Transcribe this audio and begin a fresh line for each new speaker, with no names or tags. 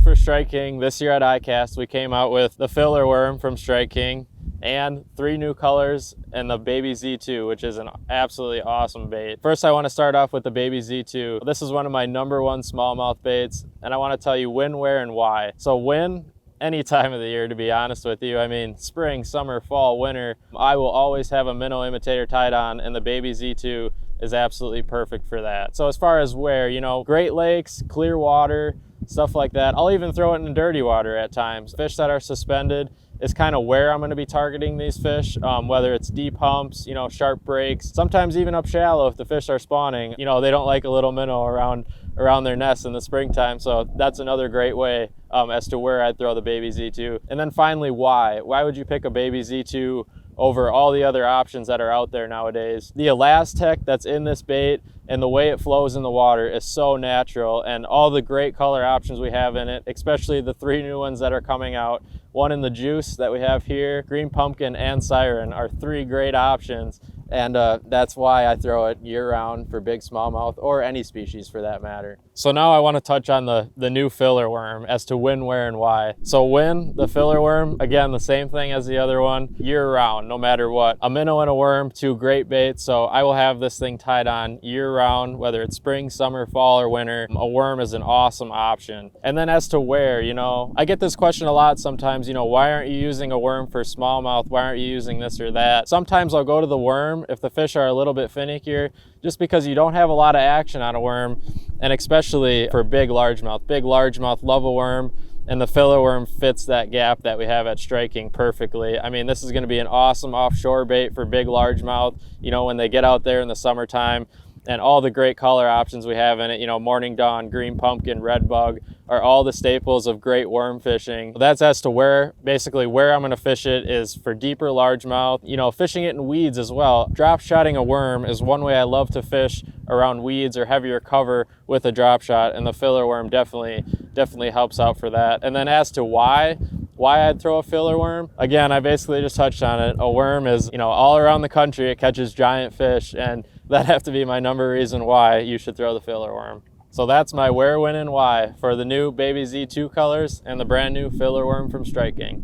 for Strike King. This year at ICAST, we came out with the filler worm from Strike King and 3 new colors and the Baby Z2, which is an absolutely awesome bait. First, I want to start off with the Baby Z2. This is one of my #1 smallmouth baits, and I want to tell you when, where, and why. So when, any time of the year, to be honest with you. I mean, spring, summer, fall, winter, I will always have a minnow imitator tied on, and the Baby Z2 is absolutely perfect for that. So as far as where, you know, Great Lakes, clear water, stuff like that. I'll even throw it in dirty water at times. Fish that are suspended is kind of where I'm going to be targeting these fish, whether it's deep humps, you know, sharp breaks, sometimes even up shallow if the fish are spawning. You know, they don't like a little minnow around their nest in the springtime, so that's another great way as to where I'd throw the Baby Z2. And then finally, why? Why would you pick a Baby Z2 over all the other options that are out there nowadays? The elastec that's in this bait and the way it flows in the water is so natural, and all the great color options we have in it, especially the 3 new ones that are coming out. One in the juice that we have here, green pumpkin and siren are 3 great options, and that's why I throw it year round for big smallmouth or any species for that matter. So now I want to touch on the new filler worm as to when, where, and why. So when, the filler worm, again, the same thing as the other one, year round, no matter what. A minnow and a worm, 2 great baits, so I will have this thing tied on year round, whether it's spring, summer, fall, or winter. A worm is an awesome option. And then as to where, you know, I get this question a lot sometimes, you know, why aren't you using a worm for smallmouth? Why aren't you using this or that? Sometimes I'll go to the worm if the fish are a little bit finickier, just because you don't have a lot of action on a worm, and especially for big largemouth. Big largemouth love a worm, and the filler worm fits that gap that we have at Strike King perfectly. I mean, this is going to be an awesome offshore bait for big largemouth, you know, when they get out there in the summertime. And all the great color options we have in it, you know, morning dawn, green pumpkin, red bug, are all the staples of great worm fishing. That's as to where, basically where I'm gonna fish it is for deeper largemouth, you know, fishing it in weeds as well. Drop shotting a worm is one way I love to fish around weeds or heavier cover with a drop shot, and the filler worm definitely helps out for that. And then as to why I'd throw a filler worm, again, I basically just touched on it. A worm is, you know, all around the country, it catches giant fish, and that'd have to be my #1 reason why you should throw the filler worm. So that's my where, when, and why for the new Baby Z2 colors and the brand new filler worm from Strike King.